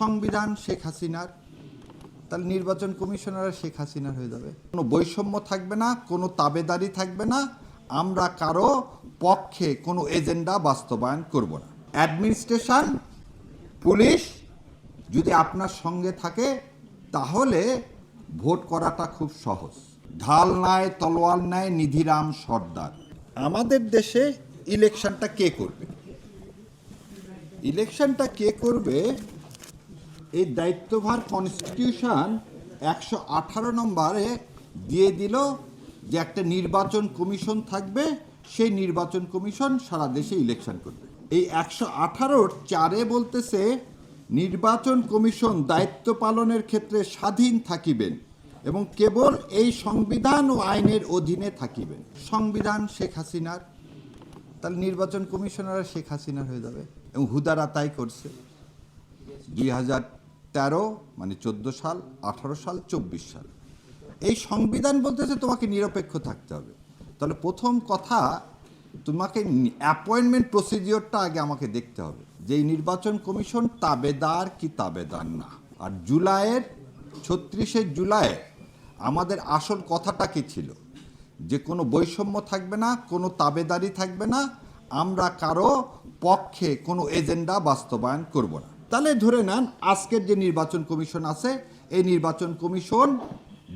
সংবিধান শেখ হাসিনার, তাহলে নির্বাচন কমিশনার শেখ হাসিনার হয়ে যাবে। কোনো বৈষম্য থাকবে না, কোনো তাবেদারি থাকবে না, আমরা কারো পক্ষে কোনো এজেন্ডা বাস্তবায়ন করব না। অ্যাডমিনিস্ট্রেশন, পুলিশ যদি আপনার সঙ্গে থাকে তাহলে ভোট করাটা খুব সহজ। ঢাল নাই, তলোয়ার নাই, নিধিরাম সর্দার। আমাদের দেশে ইলেকশনটা কে করবে? ইলেকশনটা কে করবে এই দায়িত্বভার কনস্টিটিউশন 118 নম্বরে দিয়ে দিল যে একটা নির্বাচন কমিশন থাকবে, সেই নির্বাচন কমিশন সারা দেশে ইলেকশন করবে। এই 118-র 4-এ বলতেছে নির্বাচন কমিশন দায়িত্ব পালনের ক্ষেত্রে স্বাধীন থাকিবেন এবং কেবল এই সংবিধান ও আইনের অধীনে থাকিবেন। সংবিধান শেখ হাসিনার, তাহলে নির্বাচন কমিশনার শেখ হাসিনার হয়ে যাবে। এবং হুদারা তাই করছে। 2013 মানে 14 সাল, 18 সাল, 24 সাল। এই সংবিধান বলতেছে তোমাকে নিরপেক্ষ থাকতে হবে। তাহলে প্রথম কথা, তোমাকে অ্যাপয়েন্টমেন্ট প্রসিডিওরটা আগে আমাকে দেখতে হবে যে এই নির্বাচন কমিশন তাবেদার কি তাবেদার না। আর জুলাইয়ের 36 জুলাই আমাদের আসল কথাটা কি ছিল? যে কোনো বৈষম্য থাকবে না, কোনো তাবেদারি থাকবে না, আমরা কারো পক্ষে কোনো এজেন্ডা বাস্তবায়ন করব না। তাহলে ধরে নেন আজকের যে নির্বাচন কমিশন আছে, এই নির্বাচন কমিশন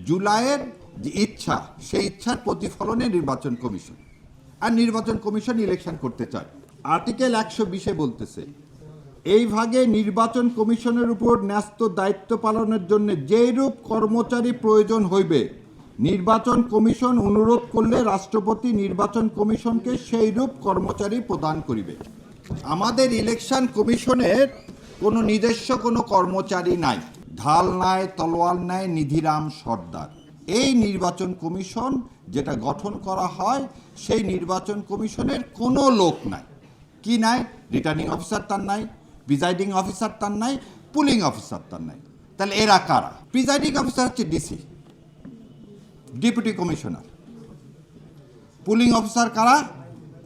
জুলাইয়ের যে ইচ্ছা, সেই ইচ্ছার প্রতিফলনে নির্বাচন কমিশন। আর নির্বাচন কমিশন ইলেকশন করতে চায়। আর্টিকেল 120-এ বলতেছে এই ভাগে নির্বাচন কমিশনের উপর ন্যস্ত দায়িত্ব পালনের জন্য যেইরূপ কর্মচারী প্রয়োজন হইবে, নির্বাচন কমিশন অনুরোধ করলে রাষ্ট্রপতি নির্বাচন কমিশনকে সেইরূপ কর্মচারী প্রদান করিবে। আমাদের ইলেকশন কমিশনের কোনো নিজস্ব কোনো কর্মচারী নাই, ঢাল নাই, তলোয়ার নাই, নিধিরাম সর্দার। এই নির্বাচন কমিশন যেটা গঠন করা হয়, সেই নির্বাচন কমিশনের কোনো লোক নাই। কি নাই? রিটার্নিং অফিসার তার নাই, প্রিজাইডিং অফিসার তার নাই, পুলিং অফিসার তার নাই। তাহলে এরা কারা? প্রিজাইডিং অফিসার হচ্ছে DC, deputy commissioner. Pulling officer কারা?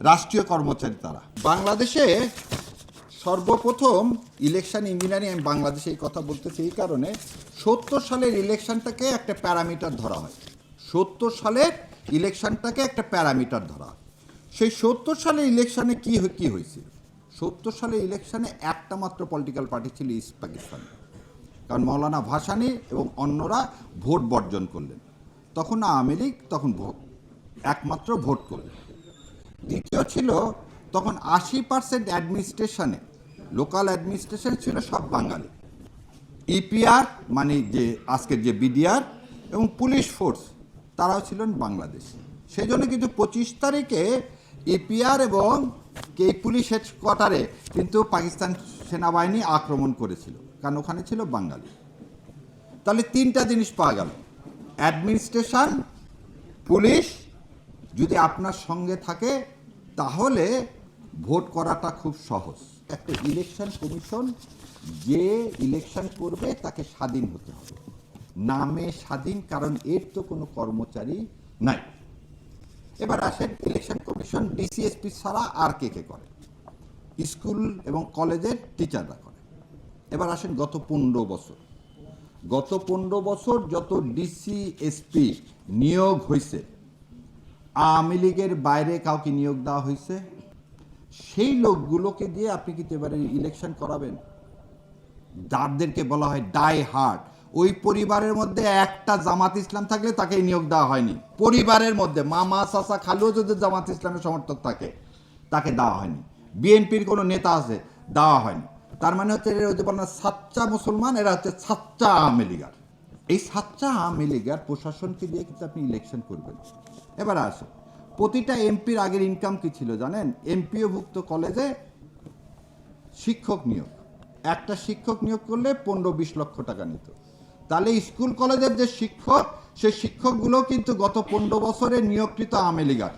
রাষ্ট্রীয় কর্মচারী তারা। বাংলাদেশে সর্বপ্রথম ইলেকশন ইঞ্জিনিয়ারিং, আমি বাংলাদেশে এই কথা বলতেছি এই কারণে, 70 সালের ইলেকশনটাকে একটা প্যারামিটার ধরা হয়। 70 সালের ইলেকশনটাকে একটা প্যারামিটার ধরা হয়। সেই 70 সালের ইলেকশনে কি হয়েছিল? 70 সালের ইলেকশনে একটা মাত্র পলিটিক্যাল পার্টি ছিল ইস্ট পাকিস্তান, কারণ মৌলানা ভাসানী এবং অন্যরা ভোট বর্জন করলেন। তখন আওয়ামী লীগ তখন একমাত্র ভোট করলেন। দ্বিতীয় ছিল তখন 80% অ্যাডমিনিস্ট্রেশনে, লোকাল অ্যাডমিনিস্ট্রেশন ছিল সব বাঙালি। ইপিআর মানে যে আজকের যে বিডিআর এবং পুলিশ ফোর্স, তারাও ছিলেন বাংলাদেশ। সেই জন্য কিন্তু 25 তারিখে ইপিআর এবং এই পুলিশ হেডকোয়ার্টারে কিন্তু পাকিস্তান সেনাবাহিনী আক্রমণ করেছিল, কারণ ওখানে ছিল বাঙালি। তাহলে তিনটা জিনিস পাওয়া গেল, অ্যাডমিনিস্ট্রেশন, পুলিশ যদি আপনার সঙ্গে থাকে তাহলে ভোট করাটা খুব সহজ। একটা ইলেকশন কমিশন যে ইলেকশন করবে তাকে স্বাধীন হতে হবে, নামে স্বাধীন, কারণ এর তো কোনো কর্মচারী নাই। এবার আসেন ইলেকশন কমিশন ডিসিএসপি ছাড়া আর কে কে করে? স্কুল এবং কলেজের টিচাররা করে। এবার আসেন গত 15 বছর যত ডিসিএসপি নিয়োগ হয়েছে, আওয়ামী লীগের বাইরে কাউকে নিয়োগ দেওয়া হয়েছে? সেই লোকগুলোকে দিয়ে আপনি কিন্তু এবারে ইলেকশন করাবেন? যাদেরকে বলা হয় ডাই হার্ড, ওই পরিবারের মধ্যে একটা জামাত ইসলাম থাকলে তাকে নিয়োগ দেওয়া হয়নি। পরিবারের মধ্যে মামা, চাচা, খালুও যদি জামাত ইসলামের সমর্থক থাকে তাকে দেওয়া হয়নি। বিএনপির কোনো নেতা আছে, দেওয়া হয়নি। তার মানে হচ্ছে এরা হচ্ছে বলেন সাচ্চা মুসলমান, এরা হচ্ছে সাচ্চা আওয়ামী লীগার। এই সাচ্চা আওয়ামী লীগার প্রশাসনকে দিয়ে কিন্তু আপনি ইলেকশন করবেন। এবার আসে প্রতিটা এমপির আগের ইনকাম কি ছিল জানেন? এমপিওভুক্ত কলেজে শিক্ষক নিয়োগ, একটা শিক্ষক নিয়োগ করলে 15-20 লক্ষ টাকা নিত। তাহলে স্কুল কলেজের যে শিক্ষক, সেই শিক্ষকগুলো কিন্তু গত 15 বছরে নিয়োগকৃত আওয়ামী লীগার।